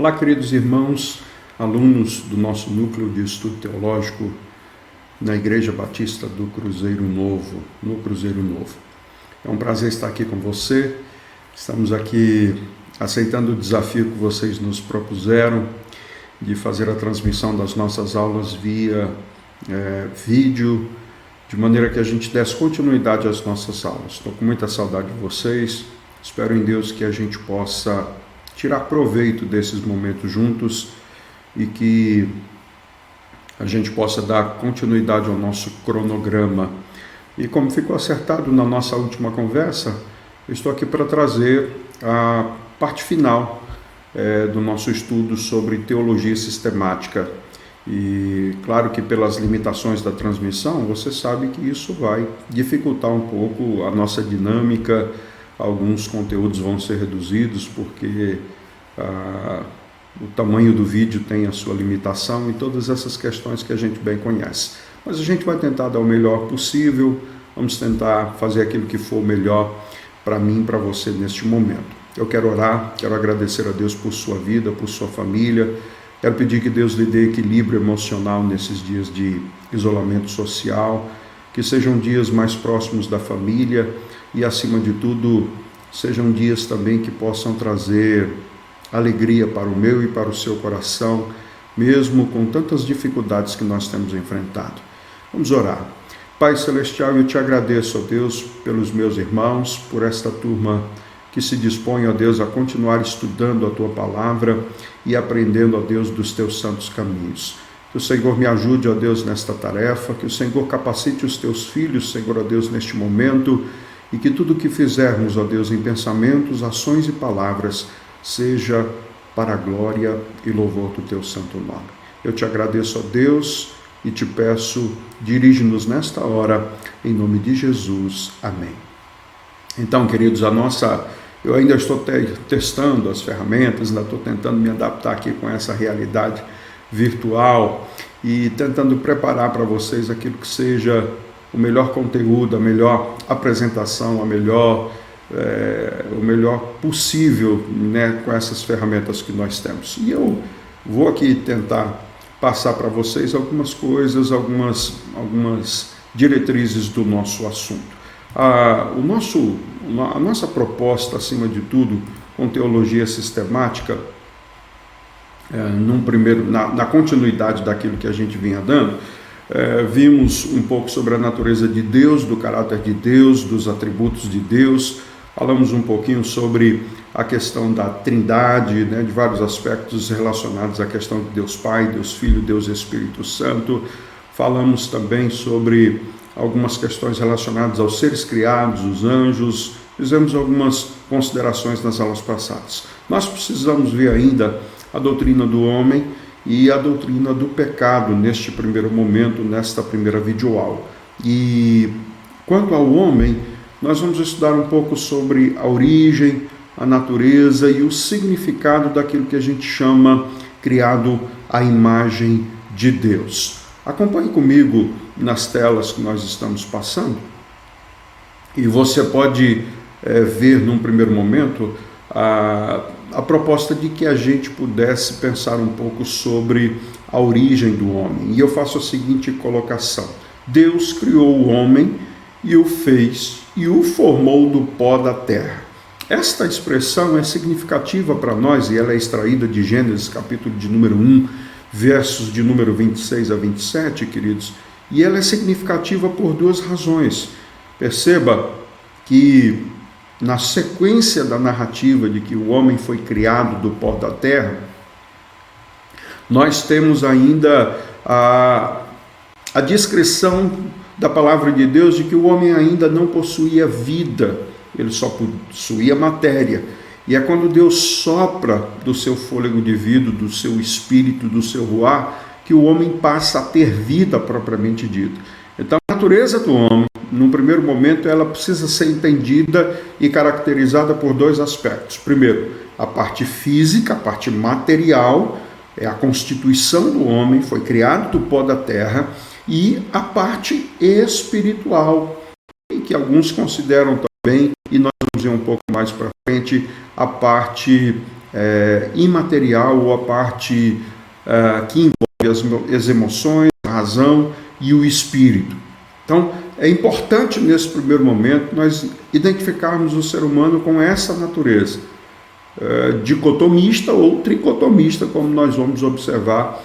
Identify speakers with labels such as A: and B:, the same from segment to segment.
A: Olá, queridos irmãos, alunos do nosso núcleo de estudo teológico na Igreja Batista do Cruzeiro Novo, no Cruzeiro Novo. É um prazer estar aqui com você. Estamos aqui aceitando o desafio que vocês nos propuseram de fazer a transmissão das nossas aulas via vídeo, de maneira que a gente desse continuidade às nossas aulas. Estou com muita saudade de vocês. Espero em Deus que a gente possa tirar proveito desses momentos juntos e que a gente possa dar continuidade ao nosso cronograma. E como ficou acertado na nossa última conversa, eu estou aqui para trazer a parte final do nosso estudo sobre teologia sistemática. E claro que pelas limitações da transmissão, você sabe que isso vai dificultar um pouco a nossa dinâmica. Alguns conteúdos vão ser reduzidos porque o tamanho do vídeo tem a sua limitação e todas essas questões que a gente bem conhece. Mas a gente vai tentar dar o melhor possível, vamos tentar fazer aquilo que for melhor para mim e para você neste momento. Eu quero orar, quero agradecer a Deus por sua vida, por sua família. Quero pedir que Deus lhe dê equilíbrio emocional nesses dias de isolamento social, que sejam dias mais próximos da família e, acima de tudo, sejam dias também que possam trazer alegria para o meu e para o seu coração, mesmo com tantas dificuldades que nós temos enfrentado. Vamos orar. Pai Celestial, eu te agradeço, ó Deus, pelos meus irmãos, por esta turma que se dispõe, ó Deus, a continuar estudando a Tua Palavra e aprendendo, ó Deus, dos Teus santos caminhos. Que o Senhor me ajude, ó Deus, nesta tarefa, que o Senhor capacite os Teus filhos, Senhor, ó Deus, neste momento, e que tudo o que fizermos, ó Deus, em pensamentos, ações e palavras, seja para a glória e louvor do Teu santo nome. Eu te agradeço, ó Deus, e te peço, dirige-nos nesta hora, em nome de Jesus. Amém. Então, queridos, eu ainda estou testando as ferramentas, ainda estou tentando me adaptar aqui com essa realidade virtual e tentando preparar para vocês aquilo que seja o melhor conteúdo, a melhor apresentação, o melhor possível, né, com essas ferramentas que nós temos. E eu vou aqui tentar passar para vocês algumas coisas, algumas diretrizes do nosso assunto. A nossa proposta, acima de tudo, com teologia sistemática, na continuidade daquilo que a gente vinha dando, vimos um pouco sobre a natureza de Deus, do caráter de Deus, dos atributos de Deus, falamos um pouquinho sobre a questão da Trindade, né, de vários aspectos relacionados à questão de Deus Pai, Deus Filho, Deus Espírito Santo. Falamos também sobre algumas questões relacionadas aos seres criados, os anjos. Fizemos algumas considerações nas aulas passadas. Nós precisamos ver ainda a doutrina do homem e a doutrina do pecado neste primeiro momento, nesta primeira videoaula. E quanto ao homem, nós vamos estudar um pouco sobre a origem, a natureza e o significado daquilo que a gente chama criado à imagem de Deus. Acompanhe comigo nas telas que nós estamos passando e você pode ver num primeiro momento a proposta de que a gente pudesse pensar um pouco sobre a origem do homem. E eu faço a seguinte colocação: Deus criou o homem e o fez e o formou do pó da terra. Esta expressão é significativa para nós e ela é extraída de Gênesis, capítulo de número 1, versos de número 26 a 27, queridos, e ela é significativa por duas razões. Perceba que na sequência da narrativa de que o homem foi criado do pó da terra, nós temos ainda a descrição da palavra de Deus de que o homem ainda não possuía vida, ele só possuía matéria. E é quando Deus sopra do seu fôlego de vida, do seu espírito, do seu ruar, que o homem passa a ter vida propriamente dita. Então, a natureza do homem, num primeiro momento, ela precisa ser entendida e caracterizada por dois aspectos. Primeiro, a parte física, a parte material, é a constituição do homem, foi criado do pó da terra, e a parte espiritual, que alguns consideram também, e nós vamos ver um pouco mais para frente, a parte imaterial, ou a parte que envolve as emoções, a razão e o espírito. Então, é importante nesse primeiro momento nós identificarmos o ser humano com essa natureza, dicotomista ou tricotomista, como nós vamos observar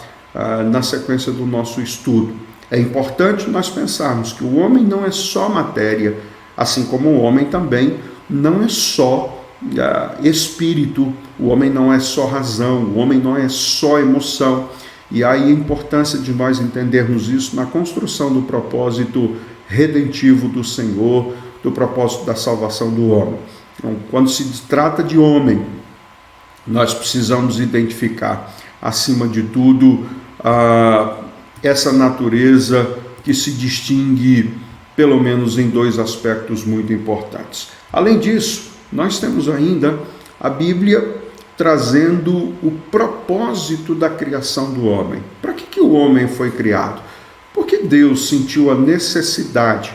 A: na sequência do nosso estudo. É importante nós pensarmos que o homem não é só matéria, assim como o homem também não é só espírito, o homem não é só razão, o homem não é só emoção. E aí a importância de nós entendermos isso na construção do propósito redentivo do Senhor, do propósito da salvação do homem. Então, quando se trata de homem, nós precisamos identificar, acima de tudo, essa natureza que se distingue, pelo menos em dois aspectos muito importantes. Além disso, nós temos ainda a Bíblia trazendo o propósito da criação do homem. Para que o homem foi criado? Porque Deus sentiu a necessidade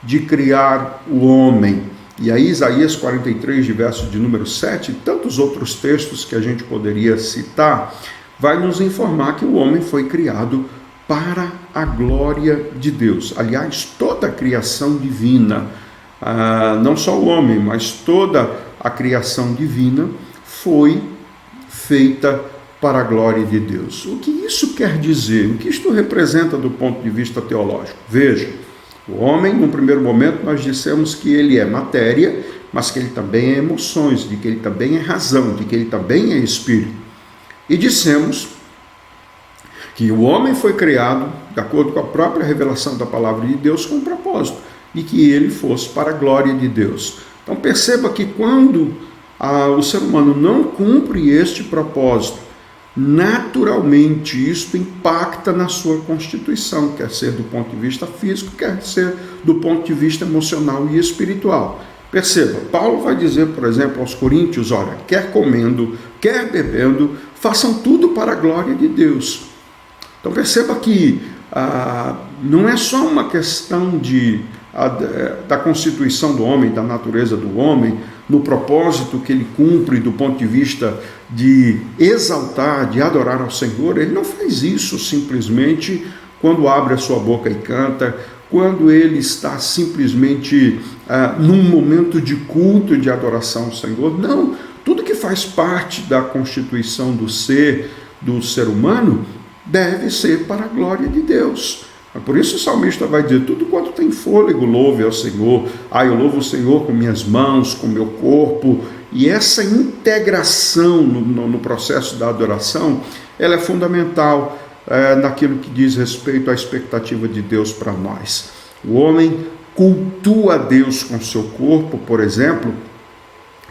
A: de criar o homem. E aí Isaías 43, de verso de número 7, e tantos outros textos que a gente poderia citar, vai nos informar que o homem foi criado para a glória de Deus. Aliás, toda a criação divina, não só o homem, mas toda a criação divina foi feita para a glória de Deus. O que isso quer dizer? O que isto representa do ponto de vista teológico? Veja, o homem, no primeiro momento, nós dissemos que ele é matéria, mas que ele também é emoções, de que ele também é razão, de que ele também é espírito. E dissemos que o homem foi criado, de acordo com a própria revelação da palavra de Deus, com um propósito, e que ele fosse para a glória de Deus. Então perceba que quando o ser humano não cumpre este propósito, naturalmente isto impacta na sua constituição, quer ser do ponto de vista físico, quer ser do ponto de vista emocional e espiritual. Perceba, Paulo vai dizer, por exemplo, aos coríntios, olha, quer comendo, quer bebendo, façam tudo para a glória de Deus. Então perceba que não é só uma questão da constituição do homem, da natureza do homem, no propósito que ele cumpre do ponto de vista de exaltar, de adorar ao Senhor. Ele não faz isso simplesmente quando abre a sua boca e canta, quando ele está simplesmente num momento de culto, de adoração ao Senhor. Não, tudo que faz parte da constituição do ser humano deve ser para a glória de Deus. Por isso o salmista vai dizer, tudo quanto tem fôlego, louve ao Senhor. Eu louvo o Senhor com minhas mãos, com meu corpo. E essa integração no processo da adoração, ela é fundamental naquilo que diz respeito à expectativa de Deus para nós. O homem cultua a Deus com seu corpo, por exemplo,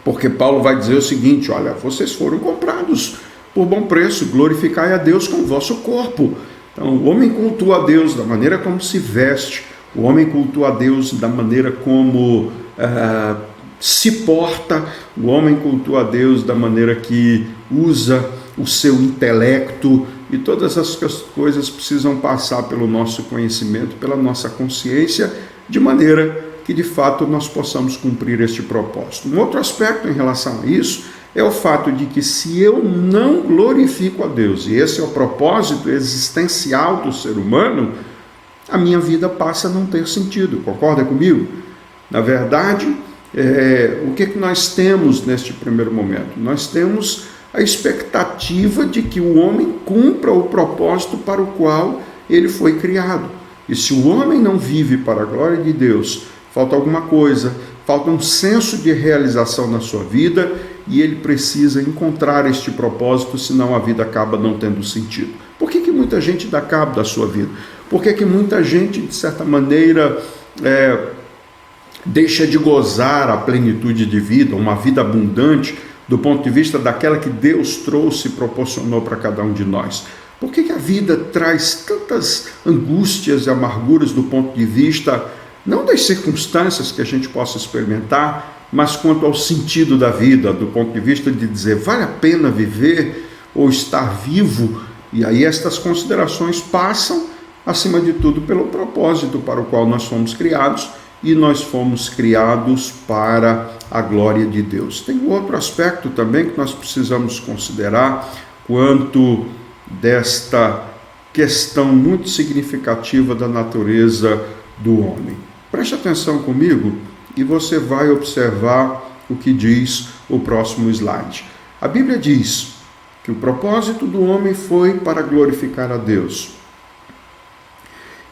A: porque Paulo vai dizer o seguinte, olha, vocês foram comprados por bom preço, glorificai a Deus com o vosso corpo. Então, o homem cultua a Deus da maneira como se veste, o homem cultua a Deus da maneira como se porta, o homem cultua a Deus da maneira que usa o seu intelecto, e todas essas coisas precisam passar pelo nosso conhecimento, pela nossa consciência, de maneira que de fato nós possamos cumprir este propósito. Um outro aspecto em relação a isso é o fato de que se eu não glorifico a Deus, e esse é o propósito existencial do ser humano, a minha vida passa a não ter sentido. Concorda comigo? Na verdade, o que nós temos neste primeiro momento? Nós temos a expectativa de que o homem cumpra o propósito para o qual ele foi criado. E se o homem não vive para a glória de Deus, falta alguma coisa, falta um senso de realização na sua vida, e ele precisa encontrar este propósito, senão a vida acaba não tendo sentido. Por que muita gente dá cabo da sua vida? Por que muita gente, de certa maneira, deixa de gozar a plenitude de vida, uma vida abundante, do ponto de vista daquela que Deus trouxe e proporcionou para cada um de nós? Por que a vida traz tantas angústias e amarguras do ponto de vista, não das circunstâncias que a gente possa experimentar, mas quanto ao sentido da vida, do ponto de vista de dizer, vale a pena viver ou estar vivo? E aí estas considerações passam, acima de tudo, pelo propósito para o qual nós fomos criados, e nós fomos criados para a glória de Deus. Tem um outro aspecto também que nós precisamos considerar quanto desta questão muito significativa da natureza do homem. Preste atenção comigo e você vai observar o que diz o próximo slide. A Bíblia diz que o propósito do homem foi para glorificar a Deus.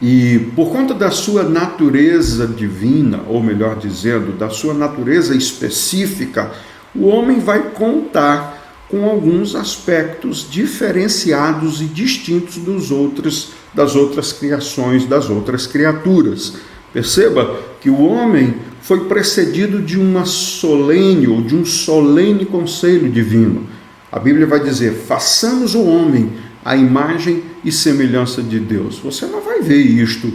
A: E por conta da sua natureza divina, ou melhor dizendo, da sua natureza específica, o homem vai contar com alguns aspectos diferenciados e distintos das outras criações, das outras criaturas. Perceba que o homem foi precedido de uma solene ou de um solene conselho divino. A Bíblia vai dizer: façamos o homem à imagem e semelhança de Deus. Você não vai ver isto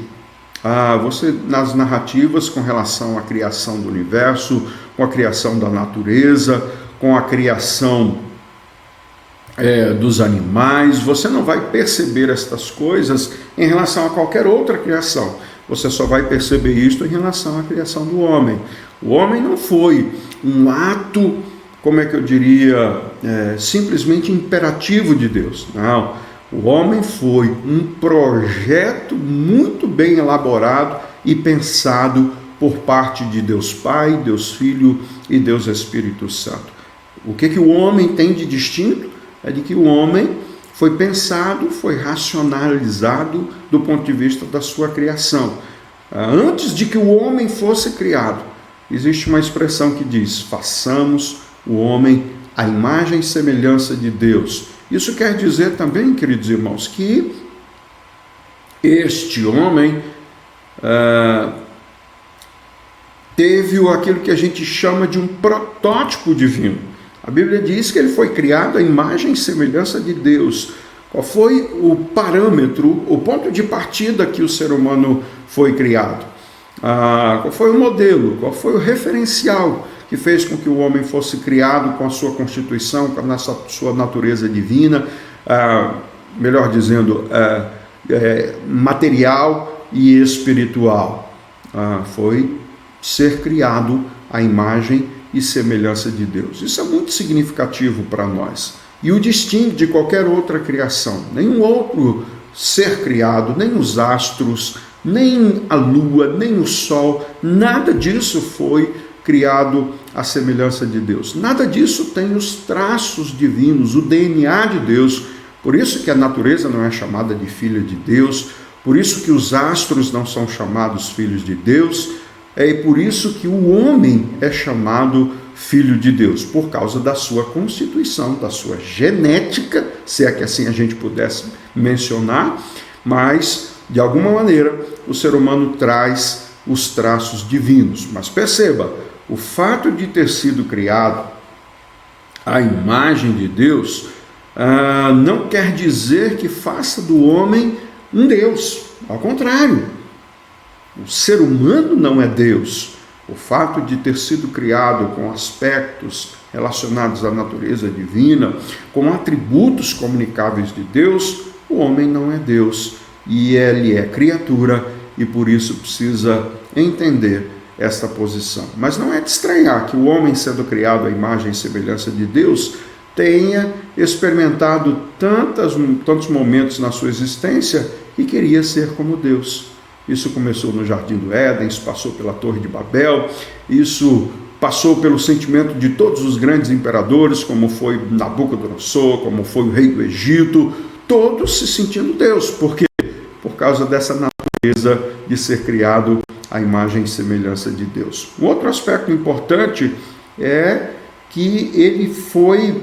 A: nas narrativas com relação à criação do universo, com a criação da natureza, com a criação dos animais. Você não vai perceber estas coisas em relação a qualquer outra criação. Você só vai perceber isto em relação à criação do homem. O homem não foi um ato, como é que eu diria, simplesmente imperativo de Deus. Não. O homem foi um projeto muito bem elaborado e pensado por parte de Deus Pai, Deus Filho e Deus Espírito Santo. O que o homem tem de distinto é de que o homem foi pensado, foi racionalizado do ponto de vista da sua criação. Antes de que o homem fosse criado, existe uma expressão que diz: façamos o homem à imagem e semelhança de Deus. Isso quer dizer também, queridos irmãos, que este homem teve aquilo que a gente chama de um protótipo divino. A Bíblia diz que ele foi criado à imagem e semelhança de Deus. Qual foi o parâmetro, o ponto de partida que o ser humano foi criado? Qual foi o modelo? Qual foi o referencial que fez com que o homem fosse criado com a sua constituição, com a sua natureza divina, melhor dizendo, material e espiritual? Foi ser criado à imagem e semelhança de Deus. Isso é muito significativo para nós e o distingue de qualquer outra criação. Nenhum outro ser criado, nem os astros, nem a lua, nem o sol, nada disso foi criado à semelhança de Deus. Nada disso tem os traços divinos, o DNA de Deus. Por isso que a natureza não é chamada de filha de Deus, por isso que os astros não são chamados filhos de Deus, e por isso que o homem é chamado filho de Deus, por causa da sua constituição, da sua genética, se é que assim a gente pudesse mencionar, mas de alguma maneira o ser humano traz os traços divinos. Mas perceba, o fato de ter sido criado à imagem de Deus não quer dizer que faça do homem um Deus. Ao contrário, o ser humano não é Deus. O fato de ter sido criado com aspectos relacionados à natureza divina, com atributos comunicáveis de Deus, o homem não é Deus e ele é criatura e por isso precisa entender esta posição. Mas não é de estranhar que o homem, sendo criado à imagem e semelhança de Deus, tenha experimentado tantos momentos na sua existência que queria ser como Deus. Isso começou no Jardim do Éden, isso passou pela Torre de Babel, isso passou pelo sentimento de todos os grandes imperadores, como foi Nabucodonosor, como foi o rei do Egito, todos se sentindo Deus. Por quê? Por causa dessa natureza de ser criado à imagem e semelhança de Deus. Um outro aspecto importante é que ele foi,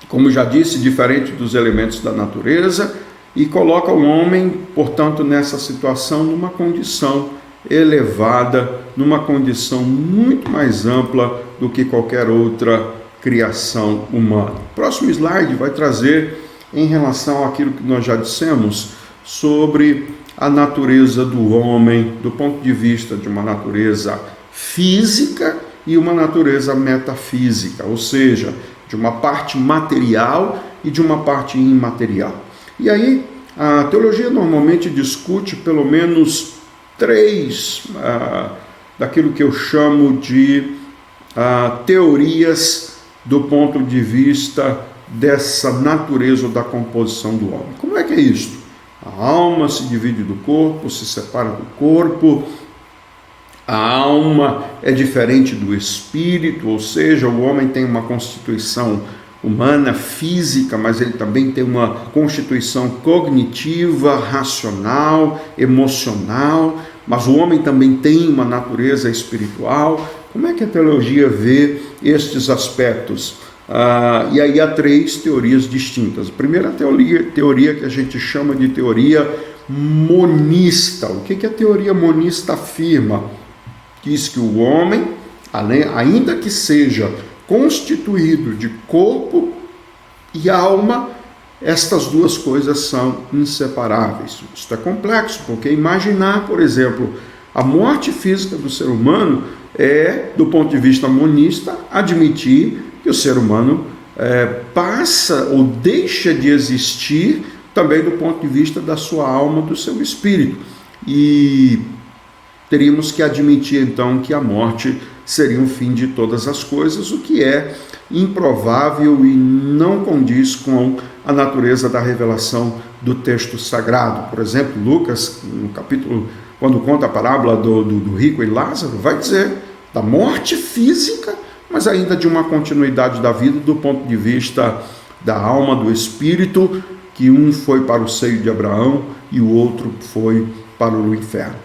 A: como já disse, diferente dos elementos da natureza, e coloca o homem, portanto, nessa situação, numa condição elevada, numa condição muito mais ampla do que qualquer outra criação humana. O próximo slide vai trazer, em relação àquilo que nós já dissemos, sobre a natureza do homem, do ponto de vista de uma natureza física e uma natureza metafísica, ou seja, de uma parte material e de uma parte imaterial. E aí, a teologia normalmente discute pelo menos três daquilo que eu chamo de teorias do ponto de vista dessa natureza ou da composição do homem. Como é que é isso? A alma se divide do corpo, se separa do corpo. A alma é diferente do espírito, ou seja, o homem tem uma constituição humana, física, mas ele também tem uma constituição cognitiva, racional, emocional, mas o homem também tem uma natureza espiritual. Como é que a teologia vê estes aspectos? E aí há três teorias distintas. A primeira teoria que a gente chama de teoria monista. O que a teoria monista afirma? Diz que o homem, ainda que seja constituído de corpo e alma, estas duas coisas são inseparáveis. Isso é complexo, porque imaginar, por exemplo, a morte física do ser humano é, do ponto de vista monista, admitir que o ser humano passa ou deixa de existir também do ponto de vista da sua alma, do seu espírito. E teríamos que admitir então que a morte seria o fim de todas as coisas, o que é improvável e não condiz com a natureza da revelação do texto sagrado. Por exemplo, Lucas, no capítulo, quando conta a parábola do rico e Lázaro, vai dizer da morte física, mas ainda de uma continuidade da vida do ponto de vista da alma, do espírito, que um foi para o seio de Abraão e o outro foi para o inferno.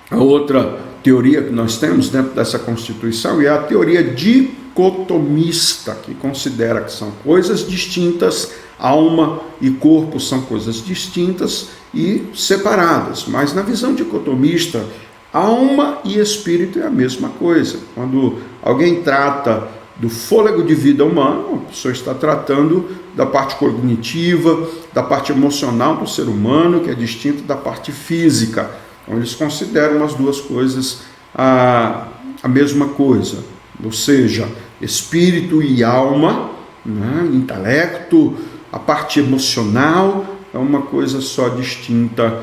A: A outra teoria que nós temos dentro dessa Constituição é a teoria dicotomista, que considera que são coisas distintas, alma e corpo são coisas distintas e separadas, mas na visão dicotomista, alma e espírito é a mesma coisa. Quando alguém trata do fôlego de vida humano, a pessoa está tratando da parte cognitiva, da parte emocional do ser humano, que é distinta da parte física. Então, eles consideram as duas coisas a mesma coisa, ou seja, espírito e alma, né? Intelecto, a parte emocional é uma coisa só distinta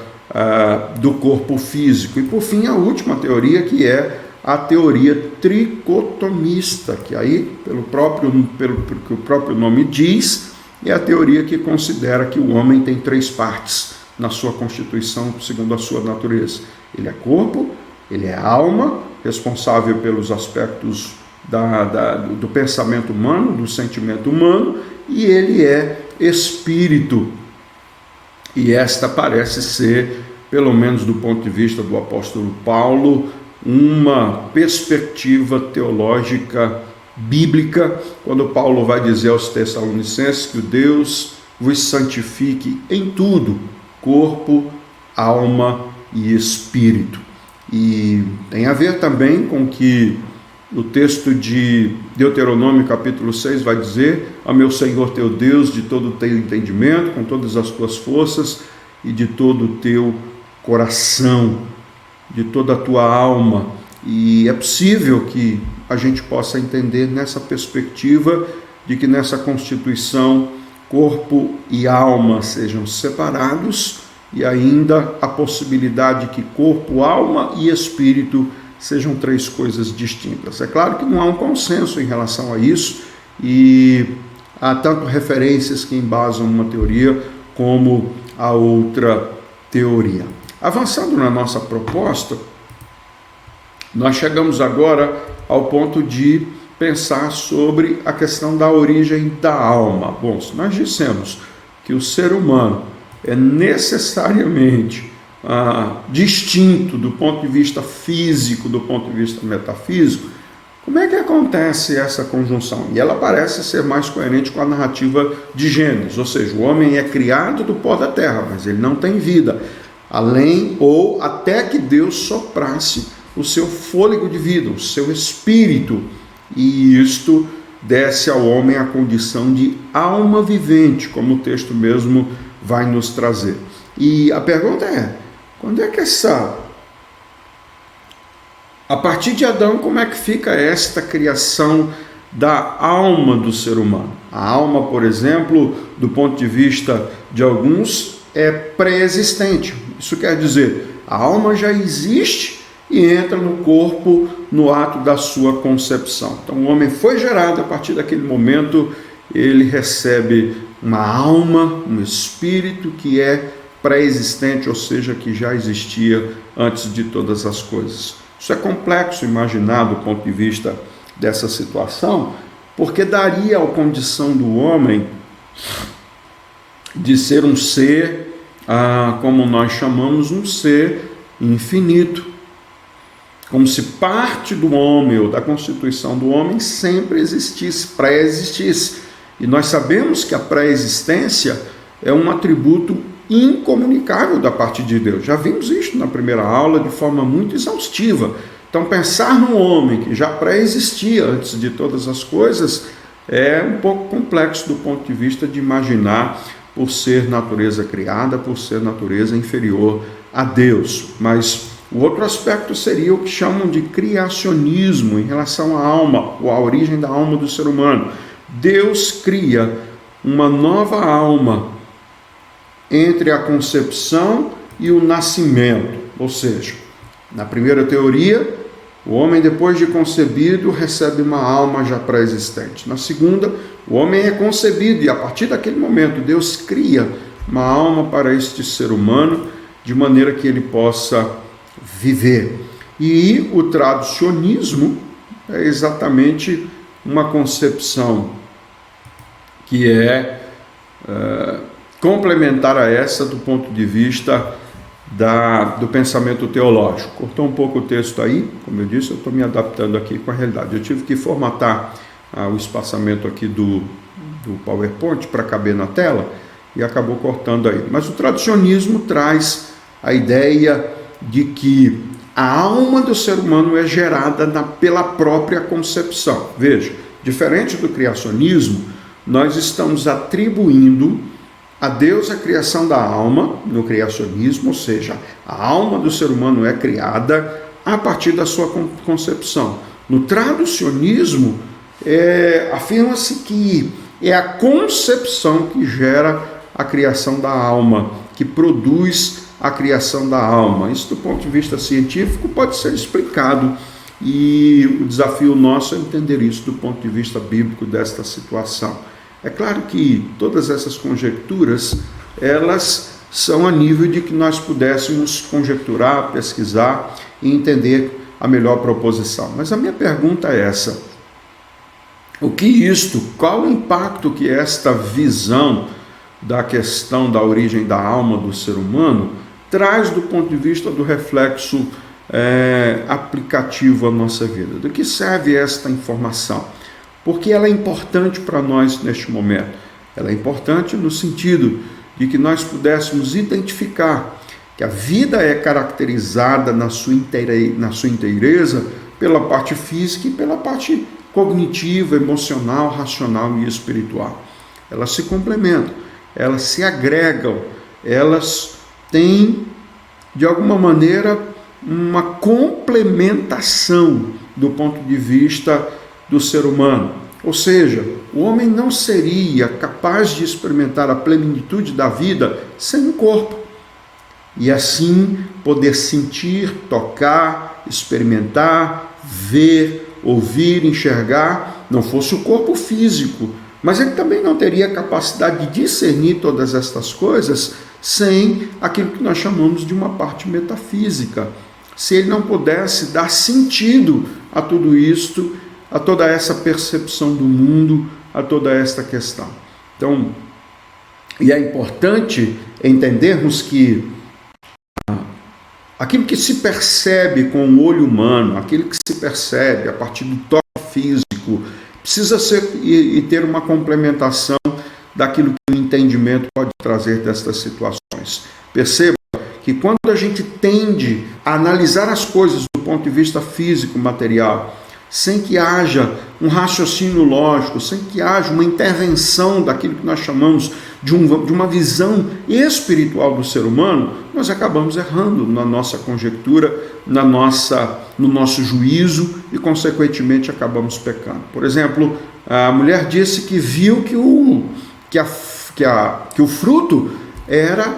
A: do corpo físico. E por fim, a última teoria, que é a teoria tricotomista, que aí, pelo que o próprio nome diz, é a teoria que considera que o homem tem três partes na sua constituição, segundo a sua natureza. Ele é corpo, ele é alma, responsável pelos aspectos do pensamento humano, do sentimento humano, e ele é espírito. E esta parece ser, pelo menos do ponto de vista do apóstolo Paulo, uma perspectiva teológica bíblica, quando Paulo vai dizer aos Tessalonicenses que o Deus vos santifique em tudo, corpo, alma e espírito. E tem a ver também com o que o texto de Deuteronômio capítulo 6 vai dizer: ao meu Senhor teu Deus de todo o teu entendimento, com todas as tuas forças e de todo o teu coração, de toda a tua alma. E é possível que a gente possa entender nessa perspectiva de que nessa constituição corpo e alma sejam separados, e ainda a possibilidade que corpo, alma e espírito sejam três coisas distintas. É claro que não há um consenso em relação a isso, e há tanto referências que embasam uma teoria como a outra teoria. Avançando na nossa proposta, nós chegamos agora ao ponto de pensar sobre a questão da origem da alma. Bom, se nós dissemos que o ser humano é necessariamente distinto do ponto de vista físico, do ponto de vista metafísico, como é que acontece essa conjunção? E ela parece ser mais coerente com a narrativa de Gênesis, ou seja, o homem é criado do pó da terra, mas ele não tem vida, além ou até que Deus soprasse o seu fôlego de vida, o seu espírito, e isto desce ao homem a condição de alma vivente, como o texto mesmo vai nos trazer. E a pergunta é, quando é que a partir de Adão, como é que fica esta criação da alma do ser humano? A alma, por exemplo, do ponto de vista de alguns, é pré-existente. Isso quer dizer, a alma já existe e entra no corpo no ato da sua concepção. Então o homem foi gerado, a partir daquele momento ele recebe uma alma, um espírito que é pré-existente, ou seja, que já existia antes de todas as coisas. Isso é complexo imaginar do ponto de vista dessa situação, porque daria a condição do homem de ser um ser, como nós chamamos, um ser infinito. Como se parte do homem ou da constituição do homem sempre existisse, pré-existisse. E nós sabemos que a pré-existência é um atributo incomunicável da parte de Deus. Já vimos isso na primeira aula de forma muito exaustiva. Então, pensar num homem que já pré-existia antes de todas as coisas é um pouco complexo do ponto de vista de imaginar, por ser natureza criada, por ser natureza inferior a Deus. Mas o outro aspecto seria o que chamam de criacionismo em relação à alma, ou à origem da alma do ser humano. Deus cria uma nova alma entre a concepção e o nascimento. Ou seja, na primeira teoria, o homem depois de concebido recebe uma alma já pré-existente. Na segunda, o homem é concebido e a partir daquele momento Deus cria uma alma para este ser humano de maneira que ele possa viver. E o traducionismo é exatamente uma concepção que é complementar a essa do ponto de vista do pensamento teológico. Cortou um pouco o texto aí, como eu disse, eu estou me adaptando aqui com a realidade. Eu tive que formatar o espaçamento aqui do PowerPoint para caber na tela e acabou cortando aí. Mas o traducionismo traz a ideia de que a alma do ser humano é gerada pela própria concepção. Veja, diferente do criacionismo, nós estamos atribuindo a Deus a criação da alma no criacionismo, ou seja, a alma do ser humano é criada a partir da sua concepção. No traducionismo, afirma-se que é a concepção que gera a criação da alma, que produz a criação da alma. Isso, do ponto de vista científico, pode ser explicado e o desafio nosso é entender isso do ponto de vista bíblico desta situação. É claro que todas essas conjecturas, elas são a nível de que nós pudéssemos conjecturar, pesquisar e entender a melhor proposição. Mas a minha pergunta é essa: qual o impacto que esta visão da questão da origem da alma do ser humano traz do ponto de vista do reflexo aplicativo à nossa vida? Do que serve esta informação? Porque ela é importante para nós neste momento. Ela é importante no sentido de que nós pudéssemos identificar que a vida é caracterizada na sua inteireza pela parte física e pela parte cognitiva, emocional, racional e espiritual. Elas se complementam, elas se agregam, elas têm, de alguma maneira, uma complementação do ponto de vista do ser humano. Ou seja, o homem não seria capaz de experimentar a plenitude da vida sem um corpo. E assim poder sentir, tocar, experimentar, ver, ouvir, enxergar, não fosse o corpo físico. Mas ele também não teria capacidade de discernir todas estas coisas sem aquilo que nós chamamos de uma parte metafísica. Se ele não pudesse dar sentido a tudo isto, a toda essa percepção do mundo, a toda esta questão. Então, e é importante entendermos que aquilo que se percebe com o olho humano, aquilo que se percebe a partir do toque físico, precisa ser e ter uma complementação daquilo que o entendimento pode trazer destas situações. Perceba que quando a gente tende a analisar as coisas do ponto de vista físico, material, sem que haja um raciocínio lógico, sem que haja uma intervenção daquilo que nós chamamos de uma visão espiritual do ser humano, nós acabamos errando na nossa conjectura, no nosso juízo e, consequentemente, acabamos pecando. Por exemplo, a mulher disse que viu que o fruto era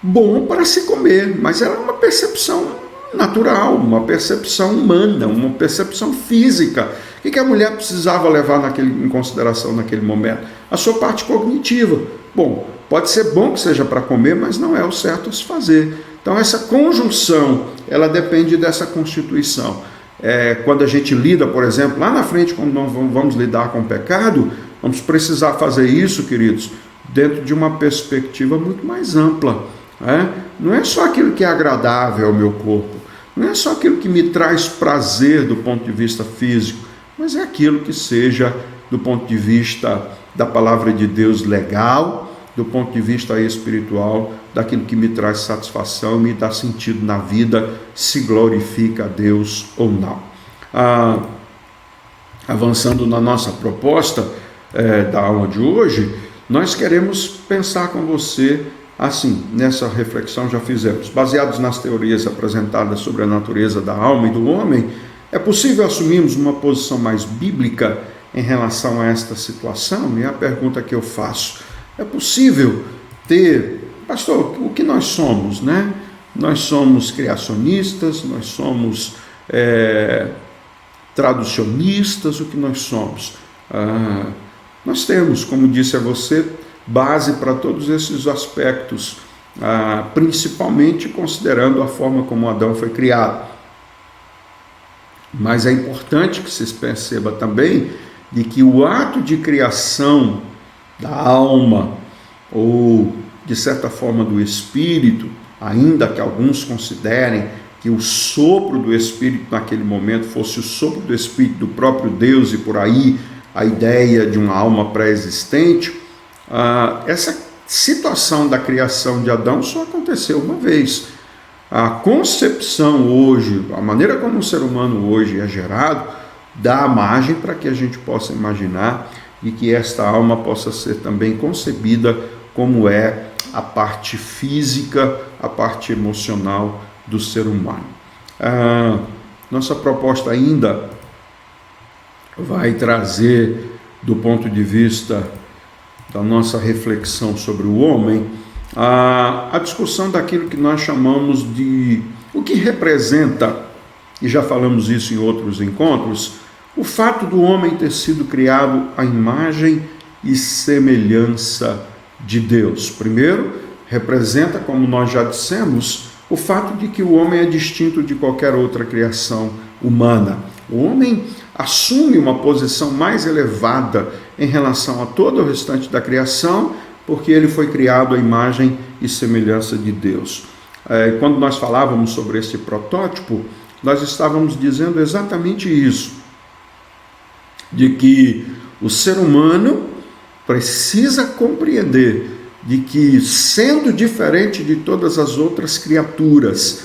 A: bom para se comer, mas ela é uma percepção natural, uma percepção humana, uma percepção física. O que a mulher precisava levar em consideração naquele momento? A sua parte cognitiva. Bom, pode ser bom que seja para comer, mas não é o certo a se fazer. Então essa conjunção, ela depende dessa constituição. Quando a gente lida, por exemplo, lá na frente, quando nós vamos lidar com o pecado, vamos precisar fazer isso, queridos, dentro de uma perspectiva muito mais ampla. Não é só aquilo que é agradável ao meu corpo, não é só aquilo que me traz prazer do ponto de vista físico, mas é aquilo que seja, do ponto de vista da palavra de Deus, legal, do ponto de vista espiritual, daquilo que me traz satisfação, me dá sentido na vida, se glorifica a Deus ou não. Avançando na nossa proposta da aula de hoje, nós queremos pensar com você assim, nessa reflexão já fizemos, baseados nas teorias apresentadas sobre a natureza da alma e do homem, é possível assumirmos uma posição mais bíblica em relação a esta situação? E a pergunta que eu faço, é possível ter, pastor, o que nós somos, né? Nós somos criacionistas, nós somos traducionistas, o que nós somos? Nós temos, como disse a você, base para todos esses aspectos, principalmente considerando a forma como Adão foi criado. Mas é importante que se perceba também de que o ato de criação da alma, ou de certa forma do espírito, ainda que alguns considerem que o sopro do espírito naquele momento fosse o sopro do espírito do próprio Deus e por aí a ideia de uma alma pré-existente, essa situação da criação de Adão só aconteceu uma vez. A concepção hoje, a maneira como o ser humano hoje é gerado, dá margem para que a gente possa imaginar e que esta alma possa ser também concebida como é a parte física, a parte emocional do ser humano. Nossa proposta ainda vai trazer, do ponto de vista da nossa reflexão sobre o homem, a discussão daquilo que nós chamamos de o que representa, e já falamos isso em outros encontros, o fato do homem ter sido criado à imagem e semelhança de Deus. Primeiro, representa, como nós já dissemos, o fato de que o homem é distinto de qualquer outra criação humana. O homem assume uma posição mais elevada em relação a todo o restante da criação, porque ele foi criado à imagem e semelhança de Deus. Quando nós falávamos sobre esse protótipo, nós estávamos dizendo exatamente isso, de que o ser humano precisa compreender de que, sendo diferente de todas as outras criaturas,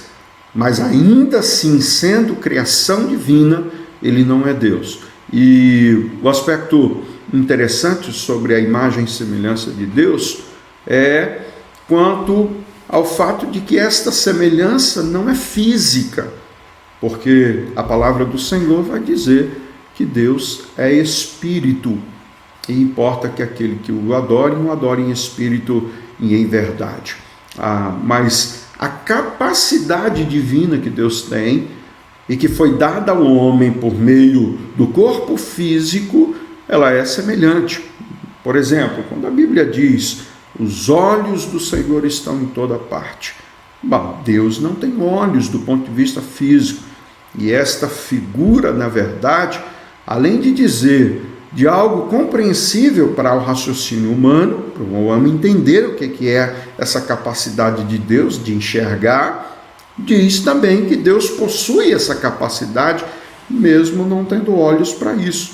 A: mas ainda assim sendo criação divina, ele não é Deus. E o aspecto interessante sobre a imagem e semelhança de Deus é quanto ao fato de que esta semelhança não é física, porque a palavra do Senhor vai dizer que Deus é espírito, e importa que aquele que o adore em espírito e em verdade. Mas a capacidade divina que Deus tem e que foi dada ao homem por meio do corpo físico, ela é semelhante. Por exemplo, quando a Bíblia diz: os olhos do Senhor estão em toda parte. Bom, Deus não tem olhos do ponto de vista físico. E esta figura, na verdade, além de dizer de algo compreensível para o raciocínio humano, para o homem entender o que é essa capacidade de Deus de enxergar, diz também que Deus possui essa capacidade, mesmo não tendo olhos para isso.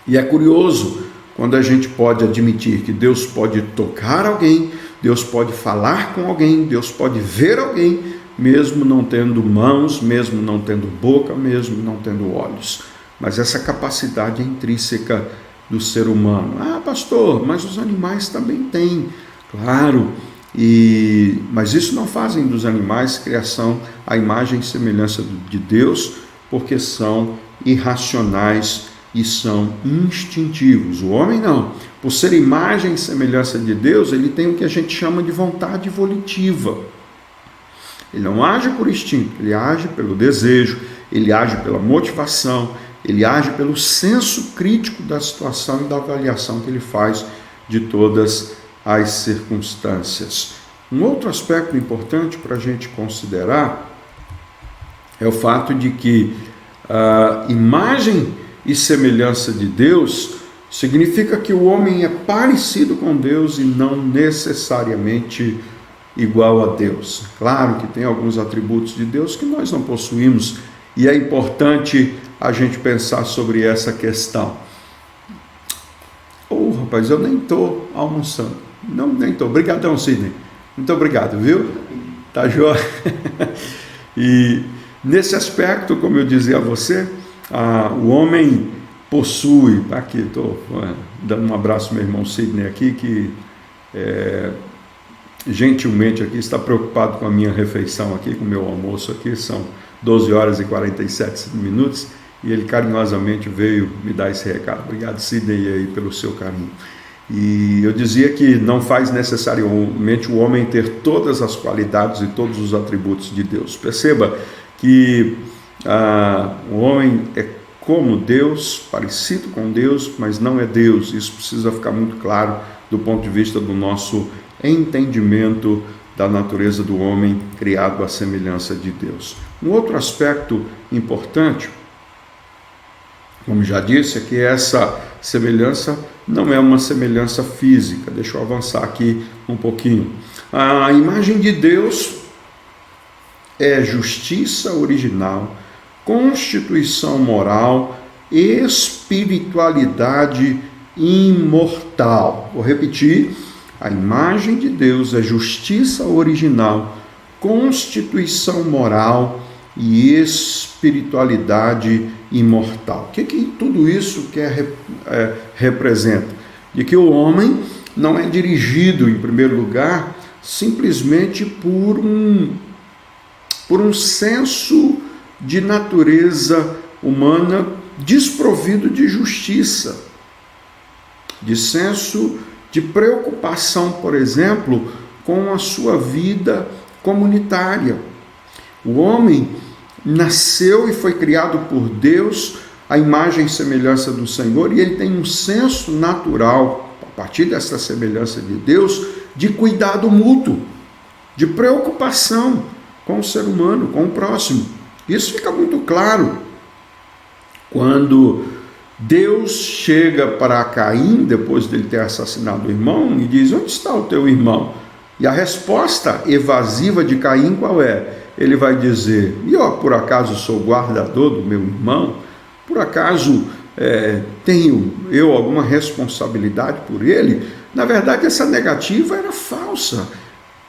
A: E é curioso quando a gente pode admitir que Deus pode tocar alguém, Deus pode falar com alguém, Deus pode ver alguém, mesmo não tendo mãos, mesmo não tendo boca, mesmo não tendo olhos. Mas essa capacidade é intrínseca do ser humano. Pastor, mas os animais também têm. Claro, mas isso não fazem dos animais criação à imagem e semelhança de Deus, porque são irracionais e são instintivos. O homem não. Por ser imagem e semelhança de Deus, ele tem o que a gente chama de vontade volitiva. Ele não age por instinto, ele age pelo desejo, ele age pela motivação, ele age pelo senso crítico da situação e da avaliação que ele faz de todas as circunstâncias. Um outro aspecto importante para a gente considerar é o fato de que a imagem e semelhança de Deus significa que o homem é parecido com Deus e não necessariamente igual a Deus. Claro que tem alguns atributos de Deus que nós não possuímos e é importante a gente pensar sobre essa questão. Rapaz, eu nem estou almoçando. Não, nem estou. Obrigadão, Sidney. Muito obrigado, viu? Tá joia? E nesse aspecto, como eu dizia a você, o homem possui... Aqui, estou dando um abraço ao meu irmão Sidney aqui, que gentilmente aqui está preocupado com a minha refeição aqui, com o meu almoço aqui. São 12 horas e 47 minutos. E ele carinhosamente veio me dar esse recado. Obrigado, Sidney, aí, pelo seu carinho. E eu dizia que não faz necessariamente o homem ter todas as qualidades e todos os atributos de Deus. Perceba que o homem é como Deus, parecido com Deus, mas não é Deus. Isso precisa ficar muito claro do ponto de vista do nosso entendimento da natureza do homem criado à semelhança de Deus. Um outro aspecto importante, como já disse, é que essa semelhança não é uma semelhança física. Deixa eu avançar aqui um pouquinho. A imagem de Deus é justiça original, constituição moral, espiritualidade imortal. Vou repetir. A imagem de Deus é justiça original, constituição moral e espiritualidade imortal. O que tudo isso representa? De que o homem não é dirigido, em primeiro lugar, simplesmente por um senso de natureza humana desprovido de justiça, de senso de preocupação, por exemplo, com a sua vida comunitária. O homem nasceu e foi criado por Deus, a imagem e semelhança do Senhor, e ele tem um senso natural, a partir dessa semelhança de Deus, de cuidado mútuo, de preocupação com o ser humano, com o próximo. Isso fica muito claro quando Deus chega para Caim, depois de ele ter assassinado o irmão, e diz: onde está o teu irmão? E a resposta evasiva de Caim qual é? Ele vai dizer: e eu por acaso sou guardador do meu irmão? Por acaso tenho eu alguma responsabilidade por ele? Na verdade, essa negativa era falsa.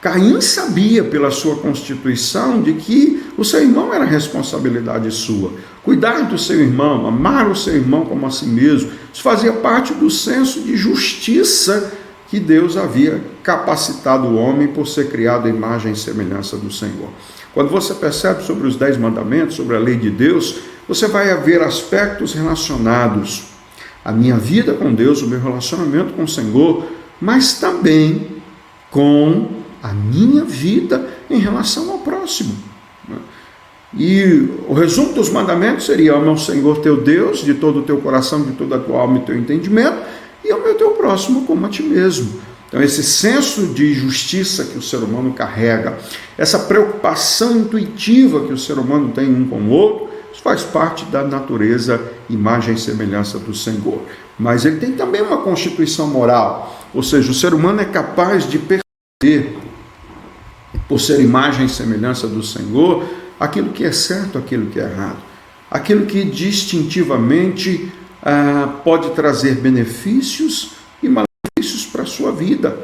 A: Caim sabia pela sua constituição de que o seu irmão era responsabilidade sua. Cuidar do seu irmão, amar o seu irmão como a si mesmo, isso fazia parte do senso de justiça que Deus havia capacitado o homem por ser criado à imagem e semelhança do Senhor. Quando você percebe sobre os 10 mandamentos, sobre a lei de Deus, você vai haver aspectos relacionados à minha vida com Deus, o meu relacionamento com o Senhor, mas também com a minha vida em relação ao próximo. E o resumo dos mandamentos seria: ama o Senhor teu Deus de todo o teu coração, de toda a tua alma e teu entendimento, e ama o teu próximo como a ti mesmo. Então, esse senso de justiça que o ser humano carrega, essa preocupação intuitiva que o ser humano tem um com o outro, isso faz parte da natureza, imagem e semelhança do Senhor. Mas ele tem também uma constituição moral, ou seja, o ser humano é capaz de perceber, por ser imagem e semelhança do Senhor, aquilo que é certo, aquilo que é errado, aquilo que distintivamente pode trazer benefícios e malefícios para a sua vida.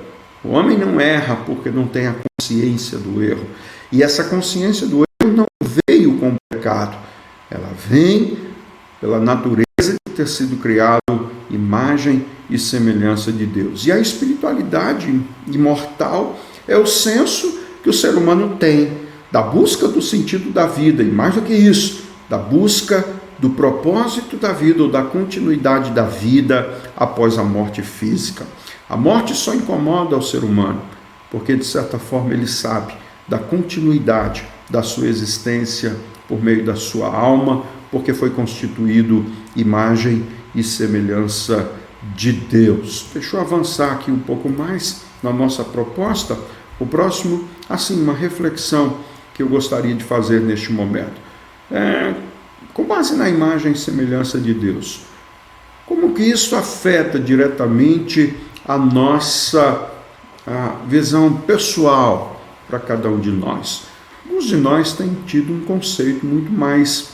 A: O homem não erra porque não tem a consciência do erro. E essa consciência do erro não veio com o pecado. Ela vem pela natureza de ter sido criado imagem e semelhança de Deus. E a espiritualidade imortal é o senso que o ser humano tem da busca do sentido da vida, e mais do que isso, da busca do propósito da vida ou da continuidade da vida após a morte física. A morte só incomoda o ser humano, porque de certa forma ele sabe da continuidade da sua existência por meio da sua alma, porque foi constituído imagem e semelhança de Deus. Deixa eu avançar aqui um pouco mais na nossa proposta. O próximo, assim, uma reflexão que eu gostaria de fazer neste momento. Com base na imagem e semelhança de Deus, como que isso afeta diretamente a nossa visão pessoal para cada um de nós? Alguns de nós têm tido um conceito muito mais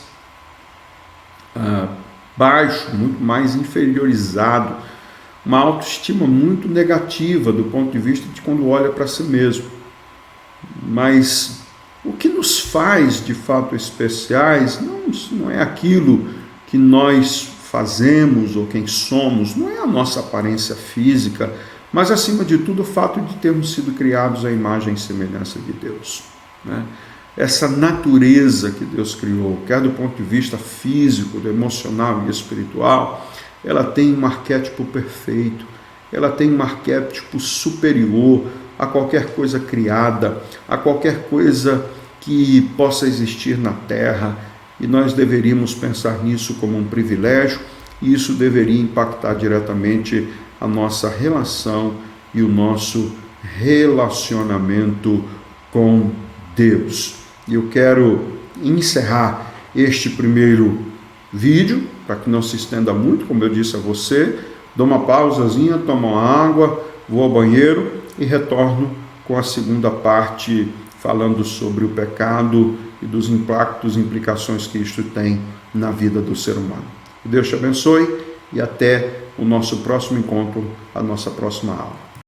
A: baixo, muito mais inferiorizado, uma autoestima muito negativa do ponto de vista de quando olha para si mesmo. Mas o que nos faz de fato especiais não é aquilo que nós fazemos ou quem somos, não é a nossa aparência física, mas acima de tudo o fato de termos sido criados à imagem e semelhança de Deus, né? Essa natureza que Deus criou, quer do ponto de vista físico, do emocional e espiritual, ela tem um arquétipo perfeito, ela tem um arquétipo superior a qualquer coisa criada, a qualquer coisa que possa existir na Terra, e nós deveríamos pensar nisso como um privilégio, e isso deveria impactar diretamente a nossa relação e o nosso relacionamento com Deus. E eu quero encerrar este primeiro vídeo, para que não se estenda muito, como eu disse a você, dou uma pausazinha, tomo uma água, vou ao banheiro e retorno com a segunda parte, falando sobre o pecado e dos impactos e implicações que isto tem na vida do ser humano. Deus te abençoe e até o nosso próximo encontro, a nossa próxima aula.